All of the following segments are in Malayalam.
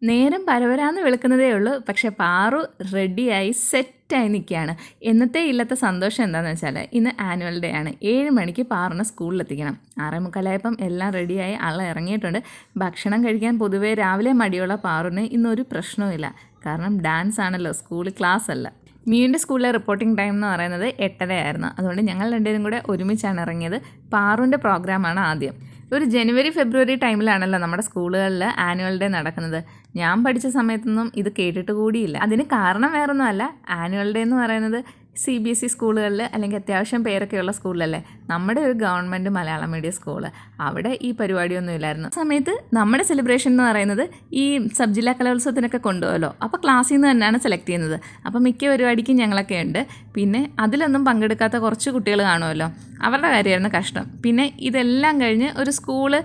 നേരം പരവരാന്ന് വെളുക്കുന്നതേ ഉള്ളൂ. പക്ഷെ പാറു റെഡിയായി സെറ്റായി നിൽക്കുകയാണ്. എന്നത്തെ ഇല്ലാത്ത സന്തോഷം എന്താണെന്ന് വെച്ചാൽ ഇന്ന് ആനുവൽ ഡേ ആണ്. 7 മണിക്ക് പാറിനെ സ്കൂളിലെത്തിക്കണം. 6:45 എല്ലാം റെഡിയായി ആൾ ഇറങ്ങിയിട്ടുണ്ട്. ഭക്ഷണം കഴിക്കാൻ പൊതുവേ രാവിലെ മടിയുള്ള പാറുവിന് ഇന്നൊരു പ്രശ്നവുമില്ല. കാരണം ഡാൻസ് ആണല്ലോ, സ്കൂളിൽ ക്ലാസ് അല്ല. മീൻ്റെ സ്കൂളിലെ റിപ്പോർട്ടിംഗ് ടൈം എന്ന് പറയുന്നത് 8:30 ആയിരുന്നു. അതുകൊണ്ട് ഞങ്ങൾ രണ്ടുപേരും കൂടെ ഒരുമിച്ചാണ് ഇറങ്ങിയത്. പാറുവിൻ്റെ പ്രോഗ്രാമാണ് ആദ്യം. ഒരു ജനുവരി ഫെബ്രുവരി ടൈമിലാണല്ലോ നമ്മുടെ സ്കൂളുകളിൽ ആനുവൽ ഡേ നടക്കുന്നത്. ഞാൻ പഠിച്ച സമയത്തൊന്നും ഇത് കേട്ടിട്ട് കൂടിയില്ല. അതിന് കാരണം വേറൊന്നുമല്ല, ആനുവൽ ഡേ എന്ന് പറയുന്നത് CBSE സ്കൂളുകളിൽ അല്ലെങ്കിൽ അത്യാവശ്യം പേരൊക്കെയുള്ള സ്കൂളിലല്ലേ. നമ്മുടെ ഒരു ഗവൺമെൻറ് മലയാളം മീഡിയം സ്കൂള്, അവിടെ ഈ പരിപാടിയൊന്നും ഇല്ലായിരുന്നു. ആ സമയത്ത് നമ്മുടെ സെലിബ്രേഷൻ എന്ന് പറയുന്നത് ഈ സബ് ജില്ലാ കലോത്സവത്തിനൊക്കെ കൊണ്ടുപോകല്ലോ. അപ്പോൾ ക്ലാസ്സിൽ നിന്ന് തന്നെയാണ് സെലക്ട് ചെയ്യുന്നത്. അപ്പോൾ മിക്ക പരിപാടിക്കും ഞങ്ങളൊക്കെ ഉണ്ട്. പിന്നെ അതിലൊന്നും പങ്കെടുക്കാത്ത കുറച്ച് കുട്ടികൾ കാണുമല്ലോ, അവരുടെ കാര്യമായിരുന്നു കഷ്ടം. പിന്നെ ഇതെല്ലാം കഴിഞ്ഞ് ഒരു സ്കൂള്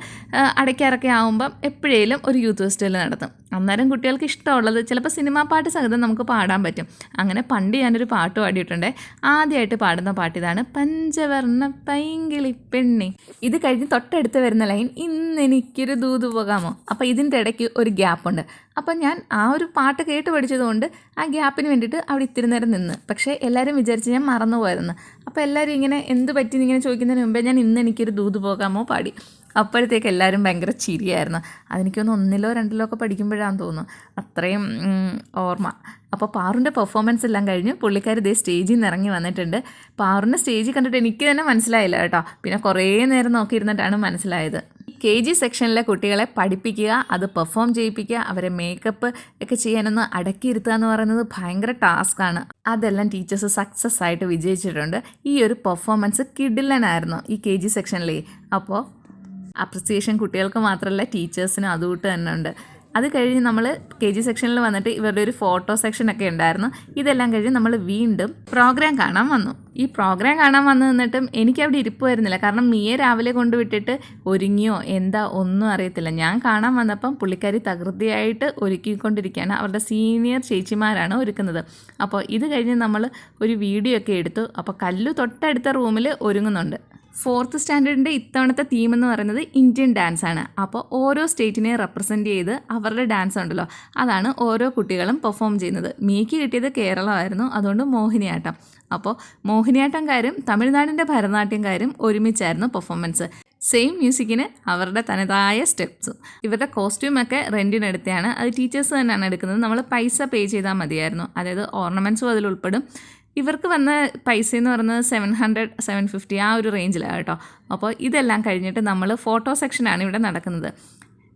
അടയ്ക്കാറൊക്കെ ആകുമ്പം എപ്പോഴേലും ഒരു യൂത്ത് ഫെസ്റ്റിവൽ നടത്തും. അന്നേരം കുട്ടികൾക്ക് ഇഷ്ടമുള്ളത് ചിലപ്പോൾ സിനിമാ പാട്ട് സഹിതം നമുക്ക് പാടാൻ പറ്റും. അങ്ങനെ പണ്ട് ഞാനൊരു പാട്ട് പാടിയിട്ടുണ്ട്. ആദ്യമായിട്ട് പാടുന്ന പാട്ടിതാണ് പഞ്ചവർണ്ണ പൈങ്കിളി പെണ്ണി. ഇത് കഴിഞ്ഞ് തൊട്ടടുത്ത് വരുന്ന ലൈൻ ഇന്നെനിക്കൊരു ദൂത് പോകാമോ. അപ്പോൾ ഇതിൻ്റെ ഇടയ്ക്ക് ഒരു ഗ്യാപ്പുണ്ട്. അപ്പം ഞാൻ ആ ഒരു പാട്ട് കേട്ട് പഠിച്ചതുകൊണ്ട് ആ ഗ്യാപ്പിന് വേണ്ടിയിട്ട് അവിടെ ഇത്തിരി നേരം നിന്ന്. പക്ഷേ എല്ലാവരും വിചാരിച്ച് ഞാൻ മറന്നുപോയതെന്ന്. അപ്പോൾ എല്ലാവരും ഇങ്ങനെ എന്ത് പറ്റി ഇങ്ങനെ ചോദിക്കുന്നതിന് മുമ്പേ ഞാൻ ഇന്നെനിക്കൊരു ദൂത് പോകാമോ പാടി. അപ്പോഴത്തേക്ക് എല്ലാവരും ഭയങ്കര ചിരിയായിരുന്നു. അതെനിക്കൊന്ന് 1-ലോ 2-ലോ ഒക്കെ പഠിക്കുമ്പോഴാണെന്ന് തോന്നുന്നു, അത്രയും ഓർമ്മ. അപ്പോൾ പാറുവിൻ്റെ പെർഫോമൻസ് എല്ലാം കഴിഞ്ഞ് പുള്ളിക്കാർ ഇതേ സ്റ്റേജിൽ നിന്ന് ഇറങ്ങി വന്നിട്ടുണ്ട്. പാറുവിൻ്റെ സ്റ്റേജിൽ കണ്ടിട്ട് എനിക്ക് തന്നെ മനസ്സിലായില്ല കേട്ടോ. പിന്നെ കുറേ നേരം നോക്കിയിരുന്നിട്ടാണ് മനസ്സിലായത്. KG സെക്ഷനിലെ കുട്ടികളെ പഠിപ്പിക്കുക, അത് പെർഫോം ചെയ്യിപ്പിക്കുക, അവരെ മേക്കപ്പ് ഒക്കെ ചെയ്യാനൊന്ന് അടക്കിയിരുത്തുക എന്ന് പറയുന്നത് ഭയങ്കര ടാസ്ക്കാണ്. അതെല്ലാം ടീച്ചേഴ്സ് സക്സസ് ആയിട്ട് വിജയിച്ചിട്ടുണ്ട്. ഈ ഒരു പെർഫോമൻസ് കിടിലനായിരുന്നു ഈ KG സെക്ഷനിലേ. അപ്പോൾ അപ്രിസിയേഷൻ കുട്ടികൾക്ക് മാത്രമല്ല ടീച്ചേഴ്സിനും അതുകൂട്ട് തന്നെ ഉണ്ട്. അത് കഴിഞ്ഞ് നമ്മൾ KG സെക്ഷനിൽ വന്നിട്ട് ഇവരുടെ ഒരു ഫോട്ടോ സെക്ഷനൊക്കെ ഉണ്ടായിരുന്നു. ഇതെല്ലാം കഴിഞ്ഞ് നമ്മൾ വീണ്ടും പ്രോഗ്രാം കാണാൻ വന്നു. ഈ പ്രോഗ്രാം കാണാൻ വന്നു നിന്നിട്ടും എനിക്ക് അവിടെ ഇരിപ്പ് വരുന്നില്ല. കാരണം മിയെ രാവിലെ കൊണ്ടുവിട്ടിട്ട് ഒരുങ്ങിയോ എന്താ ഒന്നും അറിയത്തില്ല. ഞാൻ കാണാൻ വന്നപ്പം പുള്ളിക്കാരി തകൃതിയായിട്ട് ഒരുക്കിക്കൊണ്ടിരിക്കുകയാണ്. അവരുടെ സീനിയർ ചേച്ചിമാരാണ് ഒരുക്കുന്നത്. അപ്പോൾ ഇത് കഴിഞ്ഞ് നമ്മൾ ഒരു വീഡിയോ ഒക്കെ എടുത്തു. അപ്പോൾ കല്ലു തൊട്ടടുത്ത റൂമിൽ ഒരുങ്ങുന്നുണ്ട്. 4th സ്റ്റാൻഡേർഡിൻ്റെ ഇത്തവണത്തെ തീം എന്ന് പറയുന്നത് ഇന്ത്യൻ ഡാൻസ് ആണ്. അപ്പോൾ ഓരോ സ്റ്റേറ്റിനെ റെപ്രസെൻറ്റ് ചെയ്ത് അവരുടെ ഡാൻസ് ഉണ്ടല്ലോ, അതാണ് ഓരോ കുട്ടികളും പെർഫോം ചെയ്യുന്നത്. മീക്ക് കിട്ടിയത് കേരളമായിരുന്നു, അതുകൊണ്ട് മോഹിനിയാട്ടം. അപ്പോൾ മോഹിനിയാട്ടംകാരും തമിഴ്നാടിൻ്റെ ഭരതനാട്യംകാരും ഒരുമിച്ചായിരുന്നു പെർഫോമൻസ്. സെയിം മ്യൂസിക്കിന് അവരുടെ തനതായ സ്റ്റെപ്സും. ഇവരുടെ കോസ്റ്റ്യൂമൊക്കെ റെൻറ്റിനെടുത്താണ്. അത് ടീച്ചേഴ്സ് തന്നെയാണ് എടുക്കുന്നത്. നമ്മൾ പൈസ പേ ചെയ്താൽ മതിയായിരുന്നു. അതായത് ഓർണമെൻറ്റ്സും അതിൽ ഉൾപ്പെടും. ഇവർക്ക് വന്ന പൈസ എന്ന് പറയുന്നത് 700-750 ആ ഒരു റേഞ്ചിലാണ് കേട്ടോ. അപ്പോൾ ഇതെല്ലാം കഴിഞ്ഞിട്ട് നമ്മൾ ഫോട്ടോ സെക്ഷനാണ് ഇവിടെ നടക്കുന്നത്.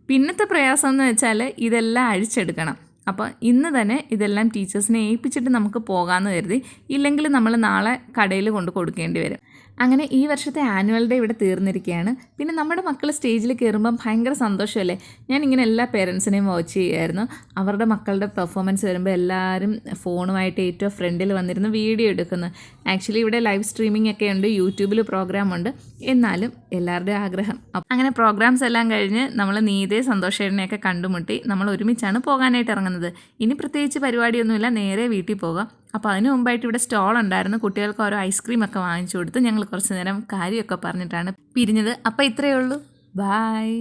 പിന്നത്തെ പ്രയാസം എന്ന് വെച്ചാൽ ഇതെല്ലാം അഴിച്ചെടുക്കണം. അപ്പോൾ ഇന്ന് തന്നെ ഇതെല്ലാം ടീച്ചേഴ്സിനെ ഏൽപ്പിച്ചിട്ട് നമുക്ക് പോകാമെന്ന് കരുതി. ഇല്ലെങ്കിൽ നമ്മൾ നാളെ കടയിൽ കൊണ്ട് കൊടുക്കേണ്ടി വരും. അങ്ങനെ ഈ വർഷത്തെ ആനുവൽ ഡേ ഇവിടെ തീർന്നിരിക്കുകയാണ്. പിന്നെ നമ്മുടെ മക്കൾ സ്റ്റേജിൽ കയറുമ്പം ഭയങ്കര സന്തോഷമല്ലേ. ഞാനിങ്ങനെ എല്ലാ പേരൻസിനെയും വാച്ച് ചെയ്യുമായിരുന്നു. അവരുടെ മക്കളുടെ പെർഫോമൻസ് വരുമ്പോൾ എല്ലാവരും ഫോണുമായിട്ട് ഏറ്റവും ഫ്രണ്ടിൽ വന്നിരുന്ന് വീഡിയോ എടുക്കുന്നു. ആക്ച്വലി ഇവിടെ ലൈവ് സ്ട്രീമിംഗ് ഒക്കെ ഉണ്ട്, യൂട്യൂബിൽ പ്രോഗ്രാമുണ്ട്. എന്നാലും എല്ലാവരുടെയും ആഗ്രഹം. അങ്ങനെ പ്രോഗ്രാംസ് എല്ലാം കഴിഞ്ഞ് നമ്മൾ നീതേ സന്തോഷേട്ടനെയൊക്കെ കണ്ടുമുട്ടി നമ്മൾ ഒരുമിച്ചാണ് പോകാനായിട്ട് ഇറങ്ങുന്നത്. ഇനി പ്രത്യേകിച്ച് പരിപാടിയൊന്നുമില്ല, നേരെ വീട്ടിൽ പോകാം. അപ്പോൾ അതിന് മുമ്പായിട്ട് ഇവിടെ സ്റ്റോൾ ഉണ്ടായിരുന്നു. കുട്ടികൾക്ക് ഓരോ ഐസ്ക്രീമൊക്കെ വാങ്ങിച്ചു കൊടുത്ത് ഞങ്ങൾ കുറച്ച് നേരം കാര്യമൊക്കെ പറഞ്ഞിട്ടാണ് പിരിഞ്ഞത്. അപ്പോൾ ഇത്രയേ ഉള്ളൂ. ബായ്.